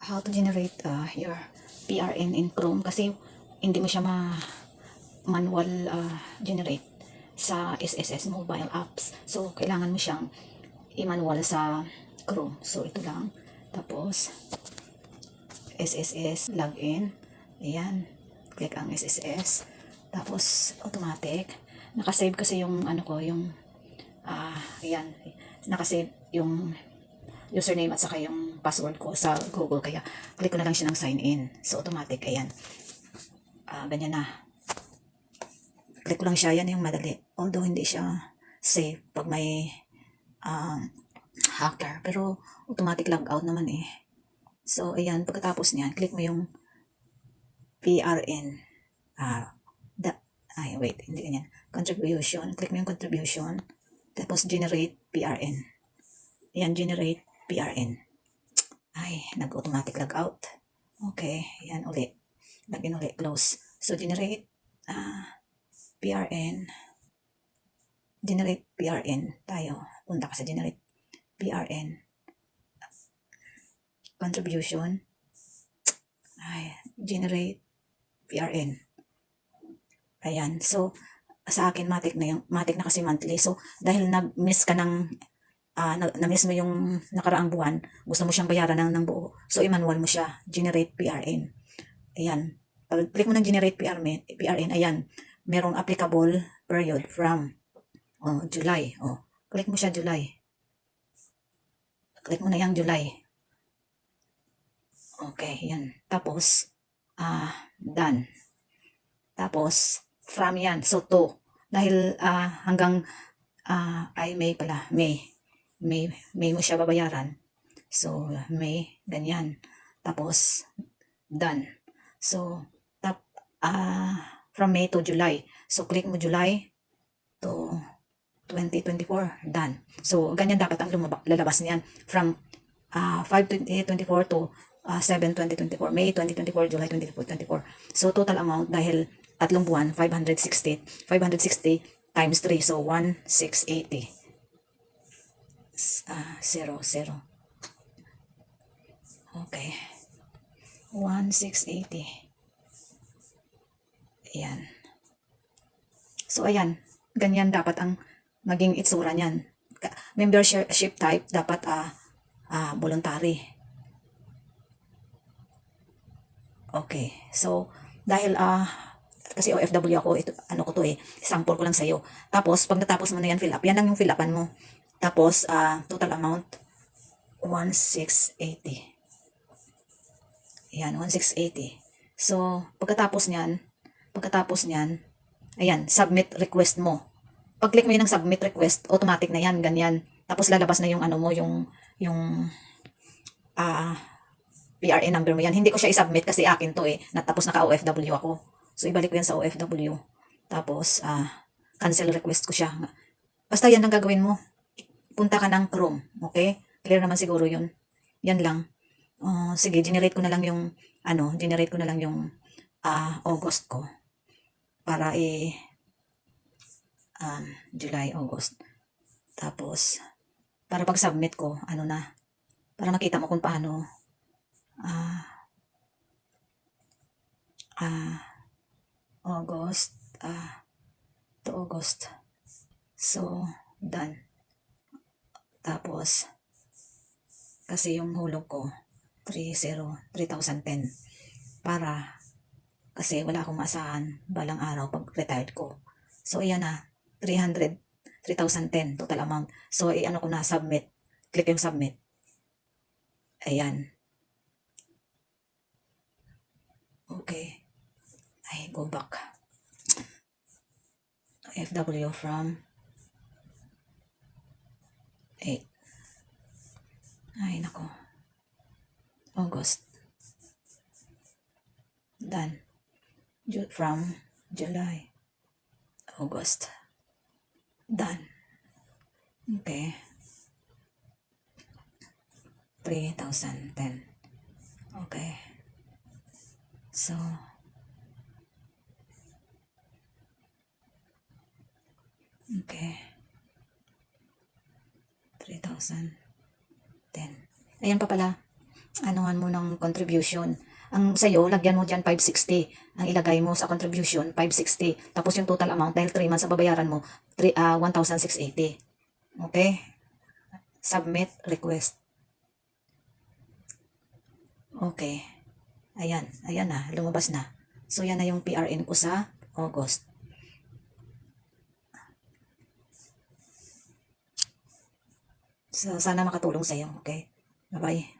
how to generate your PRN in Chrome kasi hindi mo siya manual generate sa SSS mobile apps. So, kailangan mo siyang i-manual sa Chrome. So, ito lang. Tapos, SSS login. Ayan. Click ang SSS. Tapos, automatic. Nakasave kasi yung ano ko, yung ayan. Nakasave yung username at saka yung password ko sa Google. Kaya, click ko na lang siya ng sign in. So, automatic. Ayan. Ganyan na. Click ko lang siya. Yan yung madali. Although, hindi siya safe pag may hacker. Pero, automatic logout naman eh. So, ayan. Pagkatapos niyan, click mo yung PRN. Wait. Hindi ganyan. Contribution. Click mo yung contribution. Tapos, generate PRN. Ayan, generate PRN. Ay, nag-automatic logout. Okay. Ayan, ulit. Login ulit. Close. So, generate PRN. Generate PRN tayo. Punta ka sa generate PRN. Contribution. Ay, generate PRN. Ayan. So, sa akin, matik na kasi monthly. So, dahil nag-miss ka ng, na-miss mo yung nakaraang buwan, gusto mo siyang bayaran ng buo. So, i-manual mo siya. Generate PRN. Ayan. Pag click mo ng generate PRN, ayan. Merong applicable period from July. Click mo siya July. Click mo na yung July. Okay, yan. Tapos, done. Tapos, from yan. So, to. Dahil hanggang, May pala. May mo siya babayaran. So, May, ganyan. Tapos, done. So, from May to July. So, click mo July to 2024. Done. So, ganyan dapat ang lalabas niyan. From 5/2024 to 7/2024, May 2024, July 2024. So, total amount dahil 3 buwan, 560 times 3. So, 1,680. 0. Okay. 1,680. Ayan. So, ayan. Ganyan dapat ang maging itsura niyan. Membership type dapat voluntary. Okay. So, dahil kasi OFW ako, ito, ano ko to eh, sample ko lang sa'yo. Tapos, pag natapos mo na yan, fill up. Yan lang yung fill upan mo. Tapos, total amount, 1,680. Ayan, 1,680. So, pagkatapos niyan, ayan, submit request mo. Pag-click mo yun ng submit request, automatic na yan, ganyan. Tapos, lalabas na yung ano mo, yung PRN number mo yan. Hindi ko siya i-submit kasi akin to eh. Natapos naka-OFW ako. So, ibalik ko yan sa OFW. Tapos, cancel request ko siya. Basta yan ang gagawin mo. Punta ka ng Chrome. Okay? Clear naman siguro yun. Yan lang. Sige, generate ko na lang yung, August ko. Para July, August. Tapos, para pag-submit ko, para makita mo kung paano, August, to August. So, done. Tapos, kasi yung hulog ko, 3,010. Para, kasi wala akong maasahan balang araw pag retired ko. So, ayan na, 3,010 total amount. So, ano ko na, submit. Click yung submit. Ayan. Okay. Ay, go back. FW from 8. Ay, nako. August. Done. From July. August. Done. Okay. 3,010. Okay. So, okay. 3,010. Ayan pa pala. anuhan mo ng contribution. Ang sa'yo, lagyan mo dyan 560. Ang ilagay mo sa contribution, 560. Tapos yung total amount, dahil 3 months sa babayaran mo, 1,680. Okay? Submit request. Okay. Ayan. Ayan na. Lumabas na. So, yan na yung PRN ko sa August. So, sana makatulong sa'yo. Okay? Bye-bye.